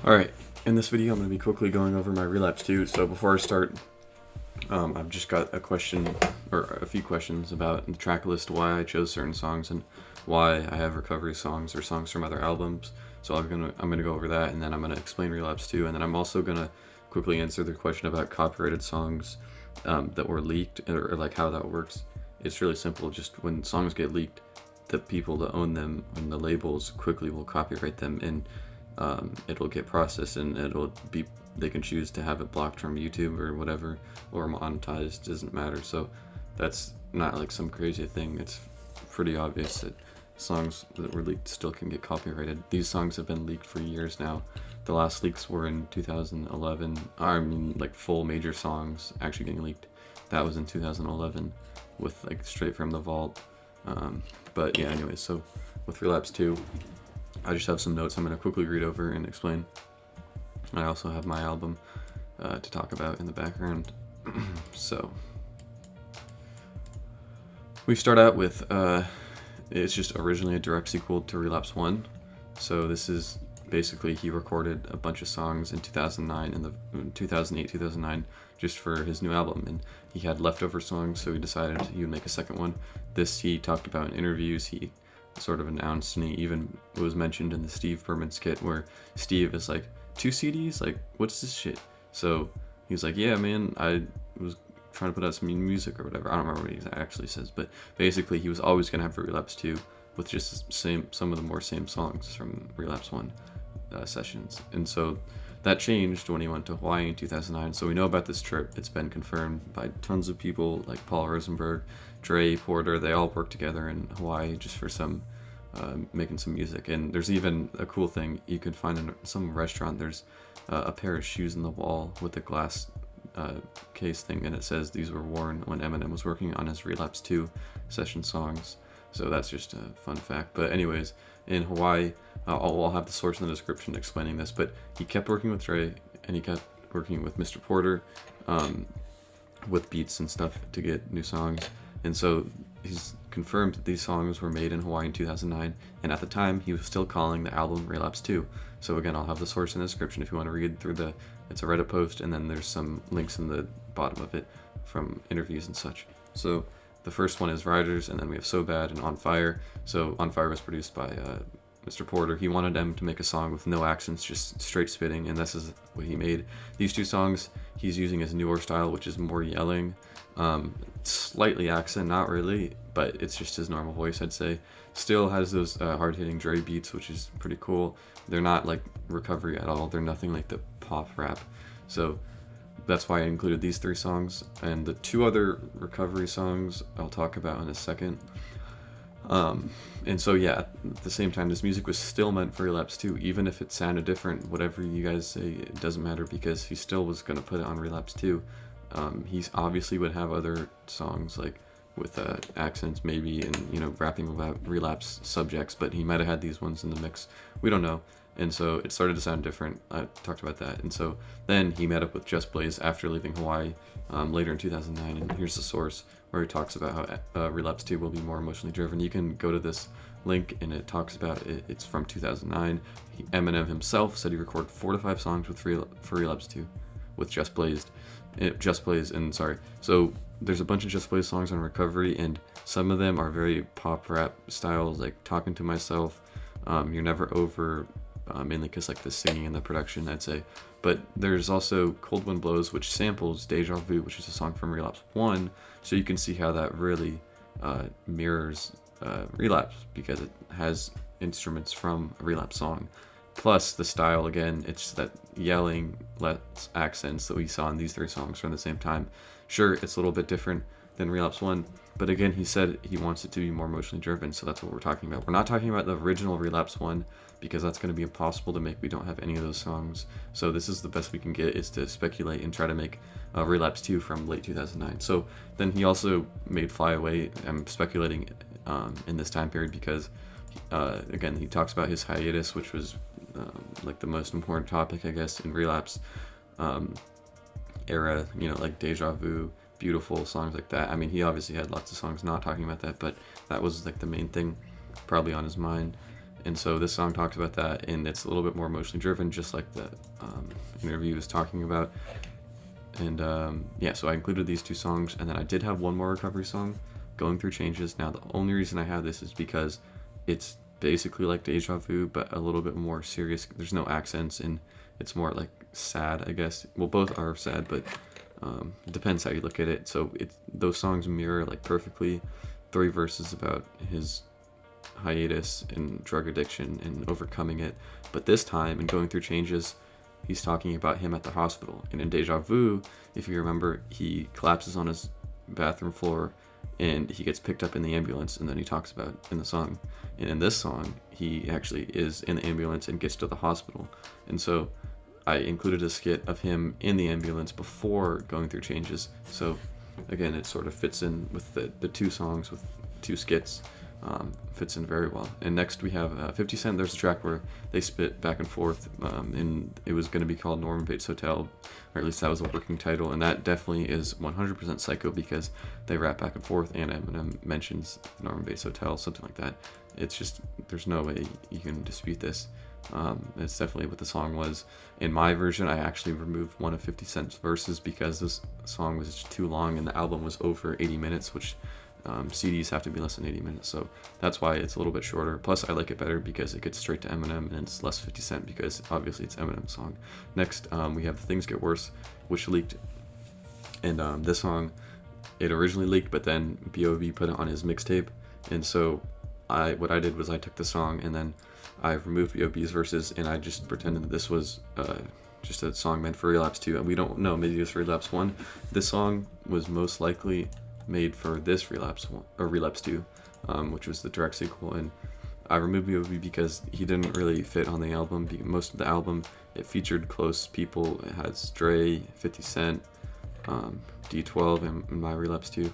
Alright, in this video I'm going to be quickly going over my Relapse 2, so before I start, I've just got a question, or a few questions about the track list, why I chose certain songs, and why I have recovery songs or songs from other albums. So I'm gonna go over that, and then I'm gonna explain Relapse 2, and then I'm also gonna quickly answer the question about copyrighted songs that were leaked, or like how that works. It's really simple. Just when songs get leaked, the people that own them and the labels quickly will copyright them, and it'll get processed, and they can choose to have it blocked from YouTube or whatever, or monetized, doesn't matter. So that's not like some crazy thing. It's pretty obvious that songs that were leaked still can get copyrighted. These songs have been leaked for years now. The last leaks were in 2011. I mean, like full major songs actually getting leaked. That was in 2011 with like straight from the vault. But yeah, anyways, so with Relapse 2, I just have some notes I'm going to quickly read over and explain. I also have my album to talk about in the background. So we start out with it's just originally a direct sequel to Relapse 1. So this is basically, he recorded a bunch of songs in 2009, in 2008, 2009, just for his new album, and he had leftover songs, so he decided he would make a second one. This he talked about in interviews, he sort of announced, and he even was mentioned in the Steve Berman skit where Steve is like, 2 CDs? Like, what's this shit? So he was like, yeah, man, I was trying to put out some new music or whatever. I don't remember what he actually says, but basically he was always going to have a Relapse 2 with just some of the same songs from Relapse 1 sessions. And so that changed when he went to Hawaii in 2009. So we know about this trip. It's been confirmed by tons of people like Paul Rosenberg, Dre, Porter. They all worked together in Hawaii just for some making some music. And there's even a cool thing you could find in some restaurant. There's a pair of shoes in the wall with a glass case thing, and it says these were worn when Eminem was working on his Relapse 2 session songs. So that's just a fun fact. But anyways, in Hawaii, I'll have the source in the description explaining this, but he kept working with Dre, and he kept working with Mr. Porter with beats and stuff to get new songs. And so he's confirmed that these songs were made in Hawaii in 2009, and at the time he was still calling the album Relapse 2. So again, I'll have the source in the description if you want to read through it's a Reddit post, and then there's some links in the bottom of it from interviews and such. So the first one is Riders, and then we have So Bad and On Fire. So On Fire was produced by Mr. Porter. He wanted them to make a song with no accents, just straight spitting, and this is what he made. These two songs, he's using his newer style, which is more yelling, slightly accent, not really, but it's just his normal voice, I'd say. Still has those hard-hitting Dre beats, which is pretty cool. They're not like recovery at all. They're nothing like the pop rap. So that's why I included these 3 songs, and the 2 other recovery songs I'll talk about in a second. And so yeah, at the same time, this music was still meant for Relapse 2, even if it sounded different. Whatever you guys say, it doesn't matter, because he still was going to put it on Relapse 2. He obviously would have other songs like with accents maybe, and rapping about relapse subjects, but he might have had these ones in the mix. We don't know. And so it started to sound different. I talked about that. And so then he met up with Just Blaze after leaving Hawaii later in 2009. And here's the source where he talks about how Relapse 2 will be more emotionally driven. You can go to this link, and it talks about it. It's from 2009. Eminem himself said he recorded 4 to 5 songs for Relapse 2 with Just Blaze. So there's a bunch of Just Blaze songs on Recovery, and some of them are very pop rap styles, like Talking to Myself, You're Never Over, mainly because like the singing and the production, I'd say. But there's also Cold Wind Blows, which samples Deja Vu, which is a song from Relapse 1, so you can see how that really mirrors Relapse, because it has instruments from a Relapse song. Plus the style, again, it's that yelling, less accents that we saw in these 3 songs from the same time. Sure, it's a little bit different than Relapse 1, but again, he said he wants it to be more emotionally driven, so that's what we're talking about. We're not talking about the original Relapse 1, because that's going to be impossible to make. We don't have any of those songs, so this is the best we can get, is to speculate and try to make Relapse 2 from late 2009. So then he also made Fly Away. I'm speculating in this time period because, again, he talks about his hiatus, which was like the most important topic, I guess, in Relapse era, like Deja Vu, Beautiful, songs like that. I mean, he obviously had lots of songs not talking about that, but that was like the main thing probably on his mind. And so this song talks about that, and it's a little bit more emotionally driven, just like the interview was talking about. And yeah, so I included these two songs, and then I did have one more recovery song, Going Through Changes. Now, the only reason I have this is because it's basically like Deja Vu, but a little bit more serious. There's no accents, and it's more like sad, I guess. Well, both are sad, but it depends how you look at it. So those songs mirror like perfectly 3 verses about his hiatus and drug addiction and overcoming it. But this time, in Going Through Changes, he's talking about him at the hospital. And in Deja Vu, if you remember, he collapses on his bathroom floor and he gets picked up in the ambulance, and then he talks about in the song. And in this song, he actually is in the ambulance and gets to the hospital. And so I included a skit of him in the ambulance before Going Through Changes. So again, it sort of fits in with the two songs with 2 skits. Fits in very well. And next we have 50 Cent. There's a track where they spit back and forth, and it was going to be called Norman Bates Hotel, or at least that was a working title, and that definitely is 100% Psycho because they rap back and forth, and Eminem mentions Norman Bates Hotel, something like that. It's just, there's no way you can dispute this. It's definitely what the song was. In my version, I actually removed one of 50 Cent's verses because this song was just too long, and the album was over 80 minutes, which CDs have to be less than 80 minutes, so that's why it's a little bit shorter. Plus, I like it better because it gets straight to Eminem, and it's less 50 Cent because obviously it's Eminem's song. Next, we have Things Get Worse, which leaked, and this song, it originally leaked, but then B.O.B. put it on his mixtape, and so what I did was I took the song and then I removed B.O.B.'s verses, and I just pretended that this was just a song meant for Relapse 2, and we don't know, maybe it was Relapse 1. This song was most likely made for this Relapse 1, or Relapse 2, which was the direct sequel, and I removed B.O.B. because he didn't really fit on the album. Most of the album, it featured close people. It has Dre, 50 Cent, D12, and my Relapse 2,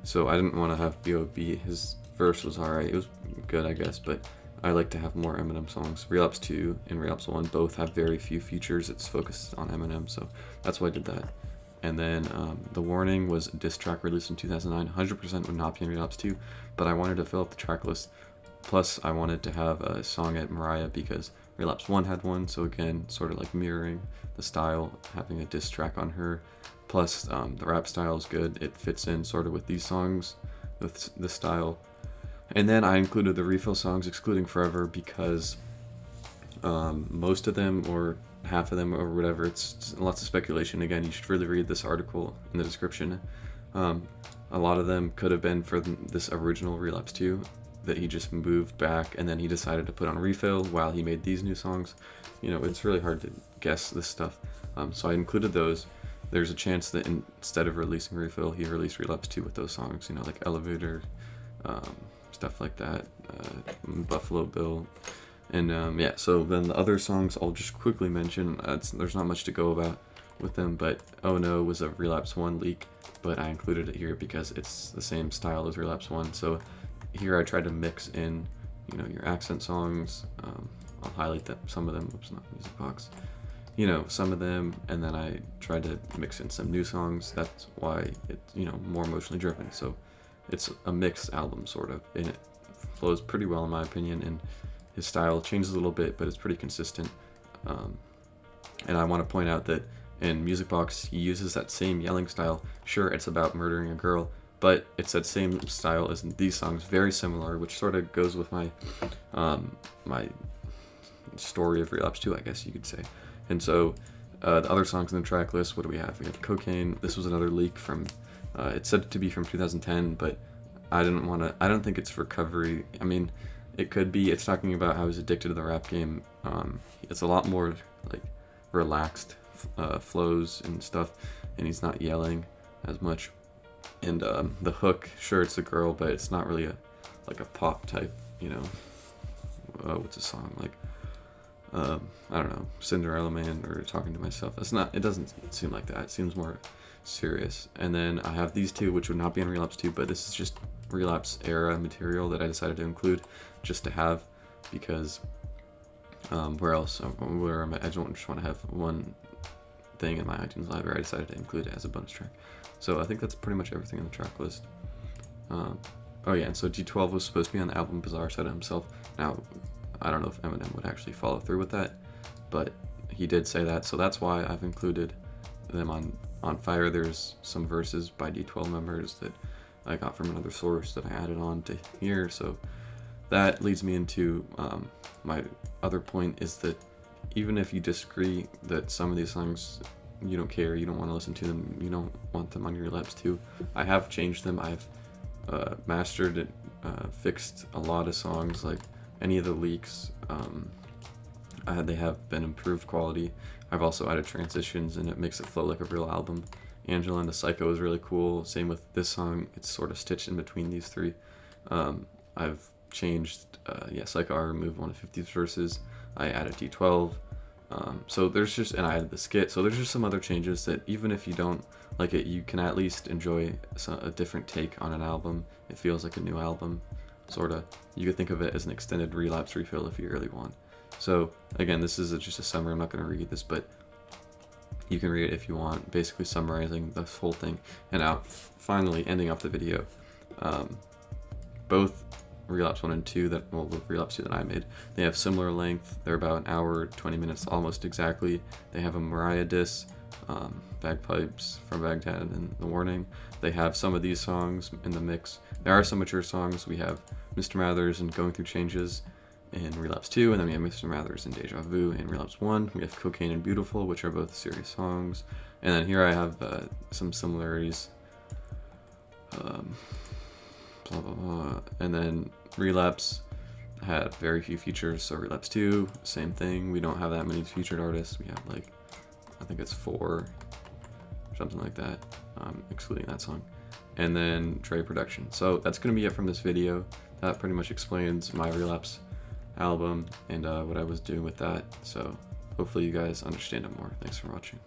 so I didn't want to have B.O.B. His verse was alright, it was good, I guess, but I like to have more Eminem songs. Relapse 2 and Relapse 1 both have very few features. It's focused on Eminem, so that's why I did that. And then The Warning was a diss track released in 2009. 100% would not be in Relapse 2, but I wanted to fill up the track list. Plus, I wanted to have a song at Mariah because Relapse 1 had one, so again, sort of like mirroring the style, having a diss track on her. Plus, the rap style is good. It fits in sort of with these songs, with the style. And then I included the refill songs, excluding Forever, because most of them, or half of them, or whatever, it's lots of speculation. Again, you should really read this article in the description. A lot of them could have been for this original Relapse 2 that he just moved back, and then he decided to put on refill while he made these new songs. You know, it's really hard to guess this stuff. So I included those. There's a chance that instead of releasing refill, he released Relapse 2 with those songs, you know, like Elevator, stuff like that, Buffalo Bill. And yeah, so then the other songs I'll just quickly mention. There's not much to go about with them, but Oh No was a Relapse 1 leak, but I included it here because it's the same style as Relapse 1. So here I tried to mix in, you know, your accent songs. I'll highlight some of them. Oops, not Music Box. You know, some of them, and then I tried to mix in some new songs. That's why it's, you know, more emotionally driven. So it's a mixed album, sort of, and it flows pretty well in my opinion, and his style changes a little bit, but it's pretty consistent. And I want to point out that in Music Box, he uses that same yelling style. Sure, it's about murdering a girl, but it's that same style as these songs, very similar, which sort of goes with my my story of Relapse 2, I guess you could say. And so the other songs in the track list, what do we have? We have Cocaine. This was another leak from, it's said to be from 2010, but I don't think it's Recovery. I mean, it could be. It's talking about how he's addicted to the rap game. It's a lot more like relaxed flows and stuff, and he's not yelling as much. And the hook, sure, it's a girl, but it's not really a pop type, you know. What's a song like? I don't know, Cinderella Man or Talking to Myself. It doesn't seem like that. It seems more serious. And then I have these two, which would not be on Relapse 2, but this is just Relapse era material that I decided to include just to have, because where else? I don't just want to have one thing in my iTunes library. I decided to include it as a bonus track. So I think that's pretty much everything on the track list. Oh yeah, and so D12 was supposed to be on the album Bizarre said it himself. Now, I don't know if Eminem would actually follow through with that, but he did say that, so that's why I've included them on Fire. There's some verses by D12 members that I got from another source that I added on to here. So that leads me into my other point, is that even if you disagree that some of these songs you don't care, you don't want to listen to them, you don't want them on your Relapse 2, I have changed them. I've mastered it, fixed a lot of songs, like any of the leaks. They have been improved quality. I've also added transitions, and it makes it flow like a real album. Angela and the Psycho is really cool. Same with this song. It's sort of stitched in between these three. I've changed, Psycho, I removed one of 50's verses. I added D12. So there's just, and I added the skit. So there's just some other changes that even if you don't like it, you can at least enjoy a different take on an album. It feels like a new album, sort of. You could think of it as an extended Relapse refill if you really want. So again, this is just a summary. I'm not going to read this, but you can read it if you want, basically summarizing this whole thing. And finally, ending off the video, both Relapse 1 and 2, Relapse 2 that I made, they have similar length. They're about an hour, 20 minutes, almost exactly. They have a Mariah diss, Bagpipes from Baghdad and The Warning. They have some of these songs in the mix. There are some mature songs. We have Mr. Mathers and Going Through Changes in Relapse 2, and then we have Mr. Mathers and Deja Vu in Relapse 1. We have Cocaine and Beautiful, which are both serious songs. And then here I have some similarities. Blah, blah, blah. And then Relapse had very few features, so Relapse 2, same thing. We don't have that many featured artists. We have like, I think it's 4, or something like that, excluding that song. And then Trey production. So that's going to be it from this video. That pretty much explains my Relapse album and what I was doing with that. So hopefully you guys understand it more. Thanks for watching.